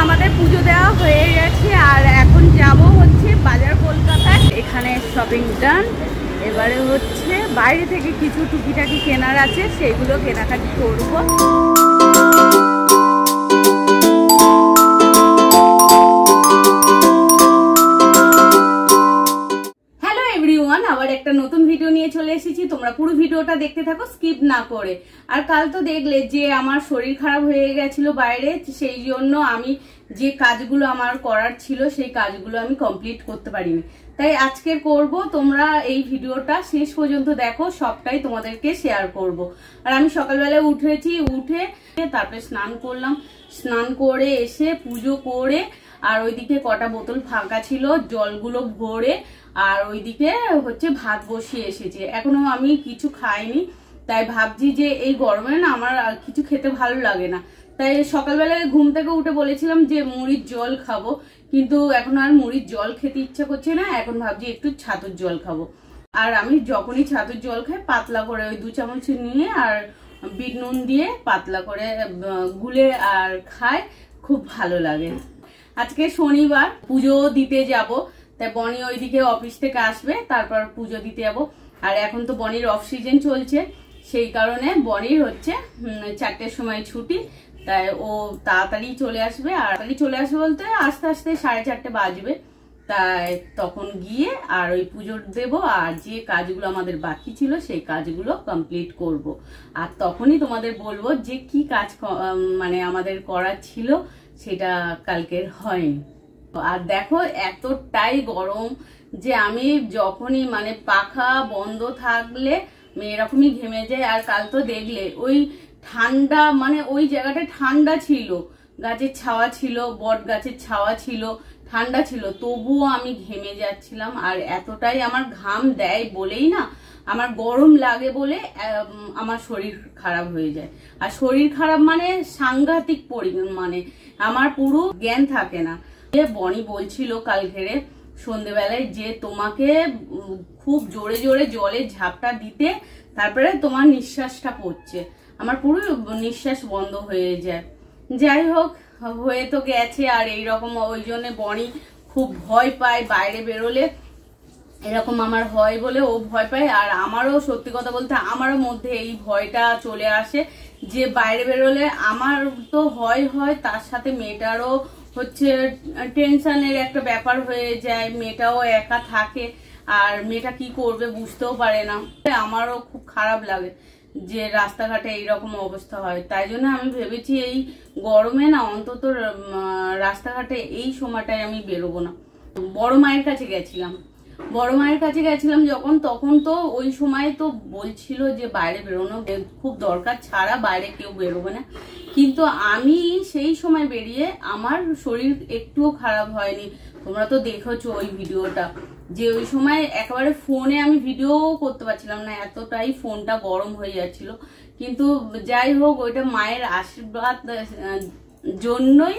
আমাদের পুজো দেওয়া হয়ে গেছে আর এখন যাব হচ্ছে বাজার কলকাতায়। এখানে শপিং ডান। এবারে হচ্ছে বাইরে থেকে কিছু টুকিটাকি কেনার আছে, সেগুলো কেনাকাটি করব। আবার একটা নতুন ভিডিও নিয়ে চলে এসেছি, তোমরা পুরো ভিডিওটা দেখতে থাকো স্কিপ না করে। আর কাল তো দেখলে যে আমার শরীর খারাপ হয়ে গেছিল বাইরে, সেই জন্য আমি যে কাজগুলো আমার করার ছিল সেই কাজগুলো আমি কমপ্লিট করতে পারিনি, তাই আজকে করব। তোমরা এই ভিডিওটা শেষ পর্যন্ত দেখো, সবটাই তোমাদেরকে শেয়ার করব। আর আমি সকালবেলা উঠেছি, উঠে তারপরে স্নান করলাম, স্নান করে এসে পুজো করে আর ওইদিকে কটা বোতল ফাঁকা ছিল জলগুলো ভরে, আর ওইদিকে হচ্ছে ভাত বসিয়ে এসেছে। এখনো আমি কিছু খাইনি, তাই ভাবছি যে এই গরমে না আমার কিছু খেতে ভালো লাগে না, তাই সকালবেলায় ঘুম থেকে উঠে বলেছিলাম যে মুড়ির জল খাবো, কিন্তু এখন আর মুড়ির জল খেতে ইচ্ছা করছে না। এখন ভাবছি একটু ছাতুর জল খাবো। আর আমি যখনই ছাতুর জল খাই পাতলা করে ওই 2 চামচ নিয়ে আর বিট নুন দিয়ে পাতলা করে গুলে আর খাই, খুব ভালো লাগে। আজকে শনিবার, পুজো দিতে যাব, তাই বনি ওইদিকে অফিস থেকে আসবে, তারপর পুজো দিতে যাবো। আর এখন তো বনির অফ সিজন চলছে, সেই কারণে বনির হচ্ছে 4টের সময় ছুটি, তাই ও তাড়াতাড়ি চলে আসবে। আর তাড়াতাড়ি চলে আসবে বলতে আস্তে আস্তে 4:30 বাজবে, তাই তখন গিয়ে আর ওই পুজো দেব। আর যে কাজগুলো আমাদের বাকি ছিল সেই কাজগুলো কমপ্লিট করব। আর তখনই তোমাদের বলবো যে কি কাজ মানে আমাদের করার ছিল সেটা কালকের হয়নি। আর দেখো এতটাই গরম যে আমি যখনই মানে পাখা বন্ধ থাকলে এরকমই ঘেমে যায়। আর কাল তো দেখলে ওই ঠান্ডা, মানে ওই জায়গাটা ঠান্ডা ছিল, গাছের ছাওয়া ছিল, বট গাছের ছাওয়া ছিল, ঠান্ডা ছিল, তবুও আমি ঘেমে যাচ্ছিলাম। আর এতটাই আমার ঘাম দেয় বলেই না, আমার গরম লাগে বলে আমার শরীর খারাপ হয়ে যায়। আর শরীর খারাপ মানে সাংঘাতিক মানে আমার পুরো জ্ঞান থাকে না। বনি বলছিল কালকেরে সন্ধ্যেবেলায় যে তোমাকে খুব জোরে জোরে জলের ঝাপটা দিতে, তারপরে তোমার নিঃশ্বাসটা পড়ছে, আমার পুরো নিঃশ্বাস বন্ধ হয়ে যায়। যাই হোক, হয়ে তো গেছে। আর এইরকম ওই জন্য বনি খুব ভয় পায় বাইরে বেরোলে, এরকম আমার হয় বলে ও ভয় পায়। আর আমারও সত্যি কথা বলতে আমারও মধ্যে এই ভয়টা চলে আসে যে বাইরে বেরোলে আমার তো হয়, তার সাথে মেয়েটারও হচ্ছে টেনশনের একটা ব্যাপার হয়ে যায়, মেয়েটাও একা থাকে আর মেয়েটা কি করবে বুঝতেও পারে না। আমারও খুব খারাপ লাগে যে রাস্তাঘাটে এইরকম অবস্থা হয়। তাই জন্য আমি ভেবেছি এই গরমে না অন্তত রাস্তাঘাটে এই সময়টায় আমি বেরোবো না। বড় মায়ের কাছে গেছিলাম যখন, তখন তো ওই সময় তো বলছিল যে বাইরে বেরোনো খুব দরকার ছাড়া বাইরে কেউ বেরোবে না, কিন্তু আমি সেই সময় বেরিয়ে আমার শরীর একটুও খারাপ হয়নি। তোমরা তো দেখেছো ওই ভিডিওটা, যে ওই সময় একেবারে ফোনে আমি ভিডিও করতে পারছিলাম না, এতটাই ফোনটা গরম হয়ে যাচ্ছিল। কিন্তু যাই হোক, ওইটা মায়ের আশীর্বাদ জন্যই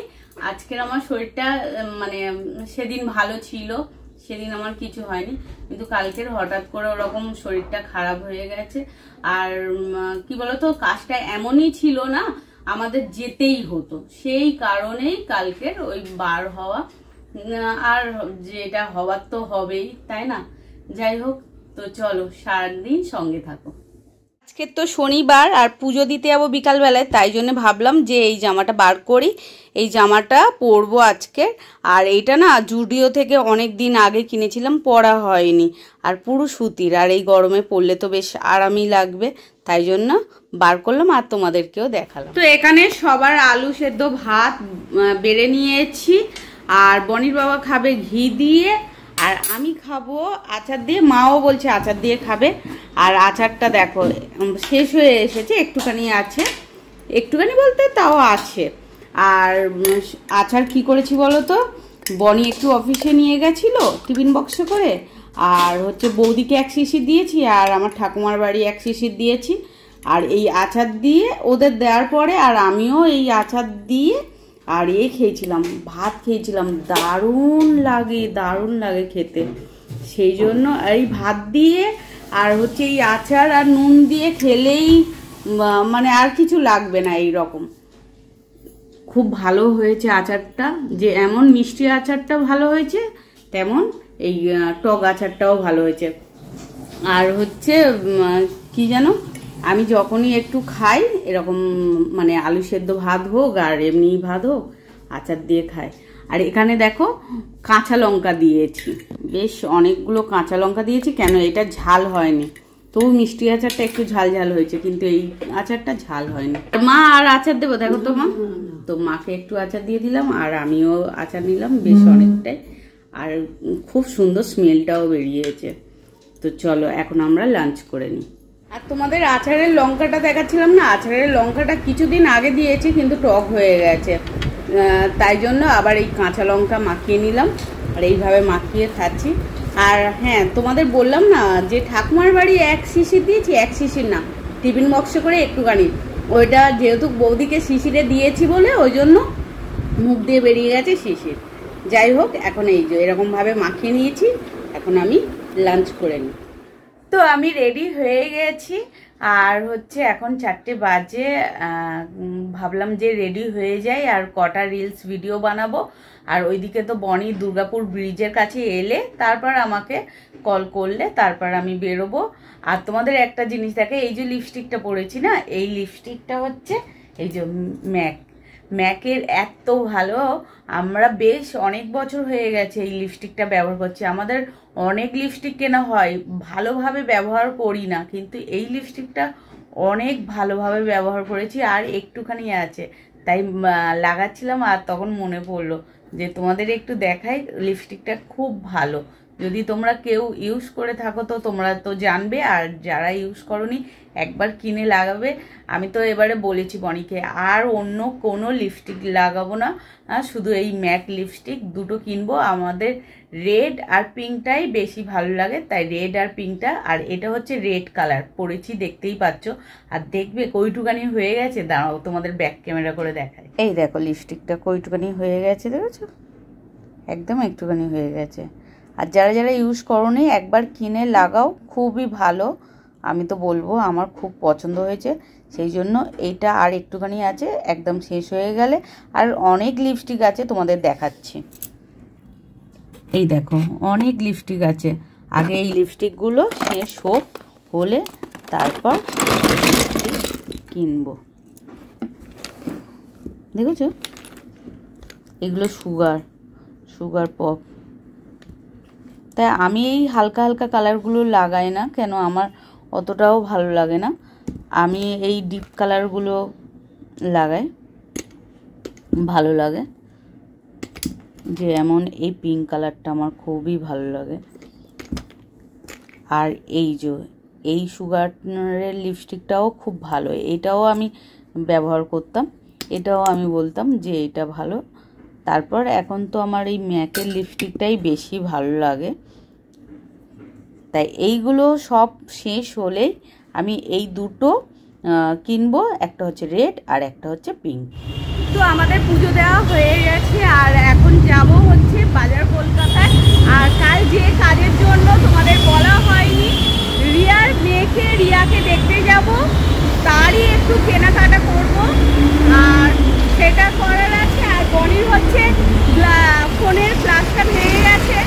আজকের আমার শরীরটা মানে সেদিন ভালো ছিল, সেদিন আমার কিছু হয়নি। কিন্তু কালকের হঠাৎ করে ওরকম শরীরটা খারাপ হয়ে গেছে। আর কি বলতো, কাজটা এমনই ছিল না, আমাদের যেতেই হতো, সেই কারণেই কালকের ওই বার হওয়া। আর যেটা হওয়ার তো হবেই, তাই না? যাই হোক, তো চলো সারাদিন সঙ্গে থাকো। আজকে তো শনিবার আর পুজো দিতে যাবো বিকালবেলায়, তাই জন্য ভাবলাম যে এই জামাটা বার করি, এই জামাটা পরবো আজকে। আর এইটা না জুডিও থেকে অনেক দিন আগে কিনেছিলাম, পরা হয়নি, আর পুরো সুতির, আর এই গরমে পরলে তো বেশ আরামই লাগবে, তাই জন্য বার করলাম আর তোমাদেরকেও দেখালাম। তো এখানে সবার আলু সেদ্ধ ভাত বেড়ে নিয়েছি, আর বনির বাবা খাবে ঘি দিয়ে, আর আমি খাবো আচার দিয়ে। মাও বলছে আচার দিয়ে খাবে। আর আচারটা দেখো শেষ হয়ে এসেছে, একটুখানি আছে, একটুখানি বলতে তাও আছে। আর আচার কি করেছি বলো তো, বনি একটু অফিসে নিয়ে গেছিল টিফিন বক্সে করে, আর হচ্ছে বৌদিকে 1 শিশির দিয়েছি, আর আমার ঠাকুমার বাড়ি 1 শিশির দিয়েছি। আর এই আচার দিয়ে ওদের দেওয়ার পরে আর আমিও এই আচার দিয়ে আর খেয়েছিলাম, ভাত খেয়েছিলাম, দারুণ লাগে খেতে। সেই জন্য এই ভাত দিয়ে আর হচ্ছে এই আচার আর নুন দিয়ে খেলেই মানে আর কিছু লাগবে না এই রকম। খুব ভালো হয়েছে আচারটা, যে এমন মিষ্টি আচারটা ভালো হয়েছে তেমন এই টক আচারটাও ভালো হয়েছে। আর হচ্ছে কি জানো, আমি যখনই একটু খাই এরকম মানে আলু সেদ্ধ ভাত হোক আর এমনি ভাত হোক আচার দিয়ে খাই। আর এখানে দেখো কাঁচা লঙ্কা দিয়েছি, বেশ অনেকগুলো কাঁচা লঙ্কা দিয়েছি, কেন এটা ঝাল হয়নি, তবু মিষ্টি আচারটা একটু ঝাল ঝাল হয়েছে, কিন্তু এই আচারটা ঝাল হয়নি। মা আর আচার দেবো, দেখো তো মা, তো মাকে একটু আচার দিয়ে দিলাম আর আমিও আচার নিলাম বেশ অনেকটাই, আর খুব সুন্দর স্মেলটাও বেরিয়েছে। তো চলো এখন আমরা লাঞ্চ করে নিই। আর তোমাদের আচারের লঙ্কাটা দেখাচ্ছিলাম না, আচারের লঙ্কাটা কিছুদিন আগে দিয়েছি কিন্তু টক হয়ে গেছে, তাই জন্য আবার এই কাঁচা লঙ্কা মাখিয়ে নিলাম আর এইভাবে মাখিয়ে খাচ্ছি। আর হ্যাঁ, তোমাদের বললাম না যে ঠাকুমার বাড়ি 1 শিশির দিয়েছি, 1 শিশির না, টিফিন বক্সে করে একটুখানি, ওইটা যেহেতু বৌদিকে শিশিরে দিয়েছি বলে ওই জন্য মুখ দিয়ে বেরিয়ে গেছে শিশির। যাই হোক, এখন এই যে এরকমভাবে মাখিয়ে নিয়েছি, এখন আমি লাঞ্চ করে নিই। তো আমি রেডি হয়ে গেছি আর হচ্ছে এখন 4টে বাজে, ভাবলাম যে রেডি হয়ে যাই আর কটা রিলস ভিডিও বানাবো। আর ওইদিকে তো বনি দুর্গাপুর ব্রিজের কাছে এলে তারপর আমাকে কল করলে তারপর আমি বেরোবো। আর তোমাদের একটা জিনিস দেখে, এই যে লিপস্টিকটা পরেছি না, এই লিপস্টিকটা হচ্ছে এই যে ম্যাকের, এত ভালো, আমরা বেশ অনেক বছর হয়ে গেছে এই লিপস্টিকটা ব্যবহার করছি। আমাদের অনেক লিপস্টিক কেনা হয়, ভালোভাবে ব্যবহার করি না, কিন্তু এই লিপস্টিকটা অনেক ভালোভাবে ব্যবহার করেছি আর একটুখানি আছে, তাই লাগাচ্ছিলাম আর তখন মনে পড়লো যে তোমাদের একটু দেখাই। লিপস্টিকটা খুব ভালো, যদি তোমরা কেউ ইউজ করে থাকো তো তোমরা তো জানবে, আর যারা ইউজ করোনি একবার কিনে লাগাবে। আমি তো এবারে বলেছি বনিকে আর অন্য কোনো লিপস্টিক লাগাবো না, শুধু এই ম্যাট লিপস্টিক দুটো কিনবো। আমাদের রেড আর পিঙ্কটাই বেশি ভালো লাগে, তাই রেড আর পিঙ্কটা, আর এটা হচ্ছে রেড কালার পরেছি, দেখতেই পাচ্ছ। আর দেখবে কইটুকানি হয়ে গেছে, দাঁড়াও তোমাদের ব্যাক ক্যামেরা করে দেখায়। এই দেখো লিপস্টিকটা কইটুকানি হয়ে গেছে, দেখেছো, একদম একটুখানি হয়ে গেছে। আর যারা যারা ইউজ করোনি একবার কিনে লাগাও, খুবই ভালো, আমি তো বলবো আমার খুব পছন্দ হয়েছে। সেই জন্য এইটা আর একটুখানি আছে, একদম শেষ হয়ে গেলে আর অনেক লিপস্টিক আছে তোমাদের দেখাচ্ছি। এই দেখো অনেক লিপস্টিক আছে, আগে এই লিপস্টিকগুলো শেষ হোক, হলে তারপর কিনবো। দেখেছো, এগুলো সুগার পপ, তাই আমি এই হালকা হালকা কালারগুলো লাগাই না, কেন আমার অতটাও ভালো লাগে না, আমি এই ডিপ কালারগুলো লাগাই, ভালো লাগে। যেমন এই পিঙ্ক কালারটা আমার খুবই ভালো লাগে। আর এই যে এই সুগারের লিপস্টিকটাও খুব ভালো, এটাও আমি ব্যবহার করতাম, এটাও আমি বলতাম যে এটা ভালো। তারপর এখন তো আমার এই ম্যাকের লিপস্টিকটাই বেশি ভালো লাগে, তাই এইগুলো সব শেষ হলেই আমি এই দুটো কিনবো, একটা হচ্ছে রেড আর একটা হচ্ছে পিঙ্ক। তো আমাদের পুজো দেওয়া হয়ে গেছে আর এখন যাব হচ্ছে বাজার কলকাতায়। আর কাল যে কাজের জন্য তোমাদের বলা হয়নি, রিয়াকে দেখতে যাব, তারই একটু কেনাকাটা করব, আর সেটা করার আছে। আর বনির হচ্ছে ফোনের গ্লাসটা ভেঙে গেছে,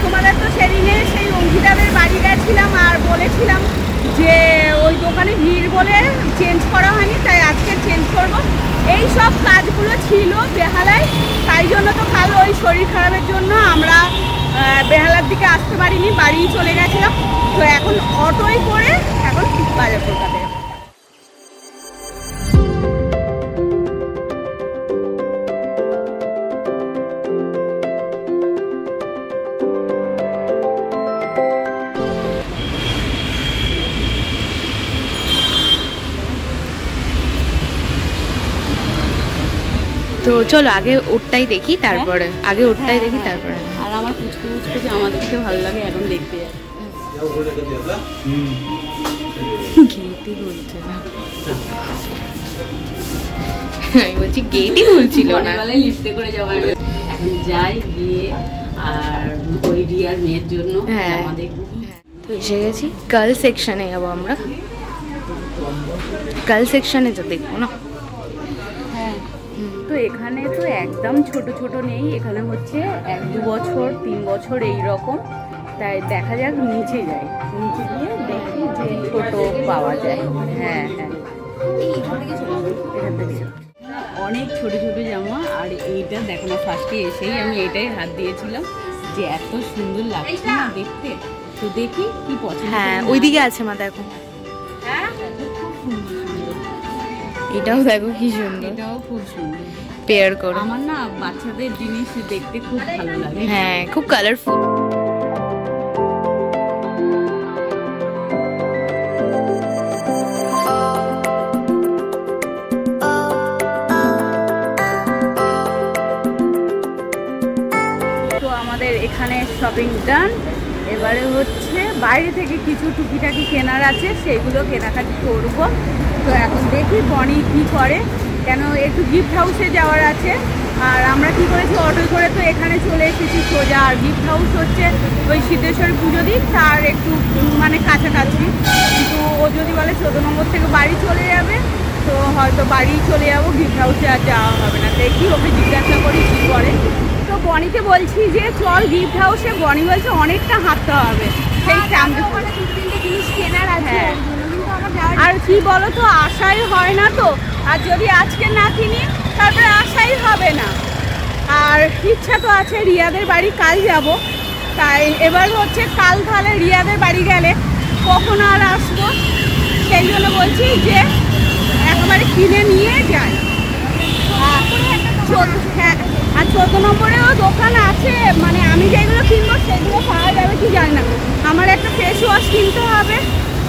তোমাদের তো সেদিনে সেই অঙ্কিতাদের বাড়ি গেছিলাম আর বলেছিলাম যে ওই দোকানে ভিড় বলে চেঞ্জ করা হয়নি, তাই আজকে চেঞ্জ করব। এই সব কাজগুলো ছিল বেহালায়, তাই জন্য তো কাল ওই শরীর খারাপের জন্য আমরা বেহালার দিকে আসতে পারিনি, বাড়ি চলে গেছিলাম। তো এখন অটোয় করে এখন বাজার কলকাতায়। তো চলো আগে ওরটাই দেখি, তারপরে আগে ওরটাই দেখি তারপরে। আর আমার পুচকু আমার দেখতে ভালো লাগে, এখন দেখতে যাচ্ছি। গেটই বলছে না, আমি বলছি গেটই বলছিল না, লিফটে করে যাবো। এখন যাই গিয়ে আর ওই রিয়ার মেয়ের জন্য আমাদের তো এসে গেছি। গার্ল সেকশনে যাবো আমরা, গার্ল সেকশনে তো দেখবো না। হ্যাঁ তো এখানে তো একদম ছোট ছোট নেই, এখানে হচ্ছে 1-2 বছর 3 বছর এই রকম। তাই দেখা যাক নিচে যাই, নিচে গিয়ে দেখি যে ছোট পাওয়া যায়। হ্যাঁ হ্যাঁ, অনেক ছোট ছোট জামা। আর এইটা দেখো না, ফার্স্টে এসেই আমি এটাই হাত দিয়েছিলাম যে এত সুন্দর লাগছে না দেখতে। তো দেখি কি পছন্দ। হ্যাঁ ওইদিকে আছে মা, দেখো। হ্যাঁ খুব সুন্দর, এটাও দেখো কি সুন্দর, এটাও খুব সুন্দর পেয়ার করে। আমার না বাচ্চাদের জিনিস দেখতে খুব ভালো লাগে। হ্যাঁ খুব কালারফুল। এখানে শপিং ডান। এবারে হচ্ছে বাইরে থেকে কিছু টুকিটাকি কেনার আছে, সেগুলো কেনাকাটি করব। তো এখন দেখি বনি কি করে, কেন একটু গিফট হাউসে যাওয়ার আছে। আর আমরা কি করেছি, অটো করে তো এখানে চলে এসেছি সোজা। আর গিফট হাউস হচ্ছে ওই সিদ্ধেশ্বরী পুজো দিন তার একটু মানে কাছাকাছি। কিন্তু ও যদি বলে 14 নম্বর থেকে বাড়ি চলে যাবে, তো হয়তো বাড়ি চলে যাবো, গিফট হাউসে আর যাওয়া হবে না। দেখি ওকে জিজ্ঞাসা করি কী করে। তো বনিকে বলছি যে চল গিফট হাউসে, বনি বলছে অনেকটা হাঁটতে হবে সেই জিনিস কেনার আছে। আর কি বলো তো, আশাই হয় না তো। আর যদি আজকে না কিনি তারপরে আশাই হবে না। আর ইচ্ছা তো আছে রিয়াদের বাড়ি কাল যাব, তাই এবার হচ্ছে কাল তাহলে রিয়াদের বাড়ি গেলে কখন আর আসবো, সেই জন্য বলছি যে একেবারে কিনে নিয়ে যাই। হ্যাঁ, আর 14 নম্বরেও দোকান আছে, মানে আমি যেগুলো কিনবো সেগুলো পাওয়া যাবে কি জানি না। আমার একটা ফেস ওয়াশ কিনতে হবে,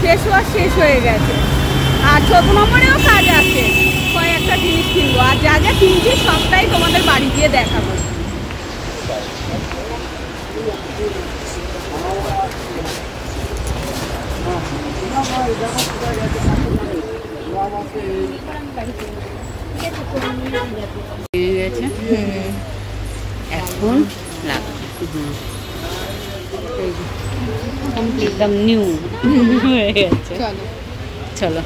ফেস ওয়াশ শেষ হয়ে গেছে। আর 14 নম্বরেও কাজ আছে, কয়েকটা জিনিস কিনবো। আর যা যা কিনছি সবটাই তোমাদের বাড়ি গিয়ে দেখাবো। এখন একদম নিউ হয়ে গেছে। চলো,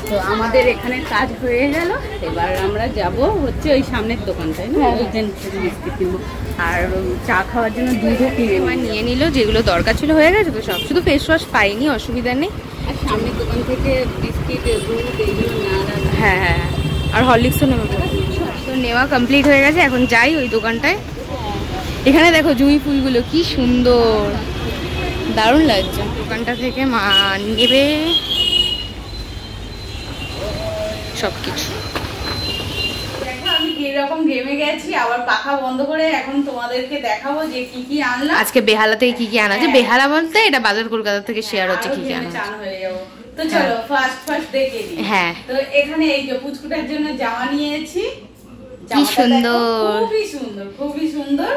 তো আমাদের এখানে কাজ হয়ে গেল। এবার আমরা যাব হচ্ছে ওই সামনের দোকানটায়, না বিস্কিট কিনবো। আর চা খাওয়ার জন্য দুধও কিনে নিয়ে নিল, যেগুলো দরকার ছিল হয়ে গেছে তো সব। শুধু ফেস ওয়াশ পাইনি, অসুবিধা নেই। আর সামনের দোকান থেকে বিস্কিট দুধ এইগুলো নেওয়া। হ্যাঁ হ্যাঁ, আর হরলিক্সও নেবো। তো নেওয়া কমপ্লিট হয়ে গেছে, এখন যাই ওই দোকানটায়। এখানে দেখো জুঁই ফুলগুলো কি সুন্দর, দারুণ লাগছে। দোকানটা থেকে মা নেবে সবকিছু। আমি কিরকম ঘেমে গেছি, আবার পাখা বন্ধ করে এখন তোমাদেরকে দেখাবো যে কি কি আনলাম আজকে। বেহালা থেকে কি কি আনা আছে, বেহালা বলতে এটা বাজার কলকাতা থেকে শেয়ার হচ্ছে কি কি আনা। তো চলো ফার্স্ট দেখে দিই। হ্যাঁ, তো এখানে এই যে পুচকুটার জন্য জামা নিয়েছি, কি সুন্দর, খুবই সুন্দর, খুবই সুন্দর।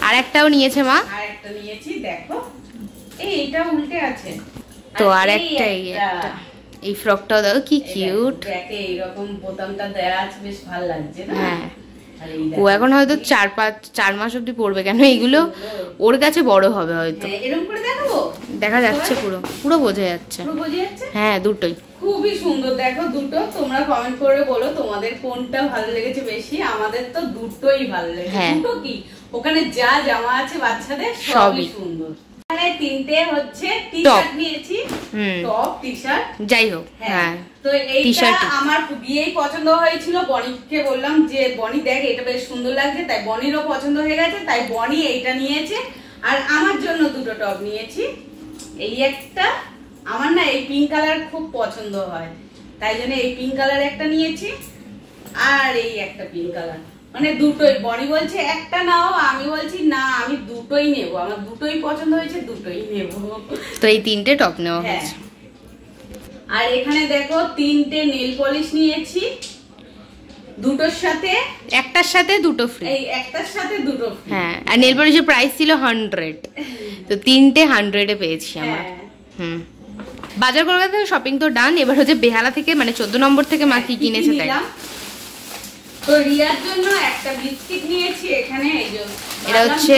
আর একটাও নিয়েছে মা, আর একটা নিয়েছি, দেখো এইটা উল্টে আছে। তো আর একটা এই ফ্রকটাও দেখো কি কিউট। দেখে এইরকম বোতামটা দেয়া আছে, বেশ ভালো লাগছে না? হ্যাঁ, ও এখন হয়তো 4 মাস অব্দি পড়বে, কেন এইগুলো ওর কাছে বড় হবে হয়তো। এরকম করে দেখাবো, দেখা যাচ্ছে পুরো পুরো বোঝা যাচ্ছে। পুরো বোঝা যাচ্ছে। হ্যাঁ দুটোই খুবই সুন্দর। দেখো দুটো, তোমরা কমেন্ট করে বলো তোমাদের কোনটা ভালো লেগেছে বেশি। আমাদের তো দুটোই ভালো লেগেছে। দুটো কি, ওখানে যা জামা আছে বাচ্চাদের সবই সুন্দর। এখানে তিনটে হচ্ছে টি-শার্ট নিয়েছি, টপ টি-শার্ট যাই হোক। হ্যাঁ, তো এইটা আমার বিয়েই পছন্দ হয়েছিল। বনিকে বললাম যে বনি দেখ এটা বেশ সুন্দর লাগছে, তাই বনিরও পছন্দ হয়ে গেছে, তাই বনি এইটা নিয়েছে। আর আমার জন্য দুটো টপ নিয়েছি। এই একটা, আমার না এই পিঙ্ক কালার খুব পছন্দ হয়, তাই জন্য এই পিঙ্ক কালার একটা নিয়েছি। আর এই একটা পিঙ্ক কালার, মানে দুটোই। বনি বলছে একটা নাও, আমি বলছি না আমি দুটোই নেব, আমার দুটোই পছন্দ হয়েছে, দুটোই নেব। তো এই তিনটে টপ নেওয়া হয়েছে। আর এখানে দেখো তিনটে নেল পলিশ নিয়েছি, দুটোর সাথে একটার সাথে দুটো ফ্রি। এই একটার সাথে দুটো ফ্রি। হ্যাঁ, আর নেল পলিশের প্রাইস ছিল 100, তো তিনটে 100 এ পেয়েছি আমরা। বাজার কলকাতা থেকে শপিং তো ডান। এবার হচ্ছে বেহালা থেকে, মানে 14 নম্বর থেকে মা কি কিনেছে তাই। তো রিয়ার জন্য একটা বিস্কিট নিয়েছি। এখানে এই যে এটা হচ্ছে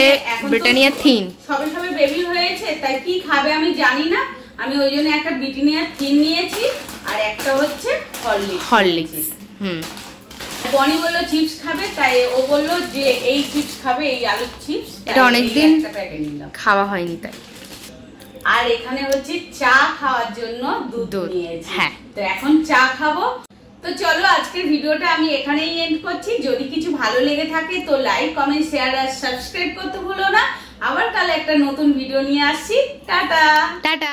ব্রিটানিয়া থিন, সবে সবে বেবি হয়েছে, তাই কি খাবে আমি জানি না। আমি ওই জন্য একটা ব্রিটানিয়া থিন নিয়েছি, আর একটা হচ্ছে হরলিক্স। বনি বললো চিপস খাবে, তাই ও বললো যে এই চিপস খাবে, এই আলুর চিপস। এটা অনেকদিন খাওয়া হয়নি তাই। আর এখানে হচ্ছে চা খাওয়ার জন্য দুধ নিয়েছি। হ্যাঁ, তো এখন চা খাবো। তো চলো আজকের ভিডিওটা আমি এখানেই এন্ড করছি। যদি কিছু ভালো লেগে থাকে তো লাইক, কমেন্ট, শেয়ার আর সাবস্ক্রাইব করতে ভুলো না। আবার কাল একটা নতুন ভিডিও নিয়ে আসছি। Tata tata.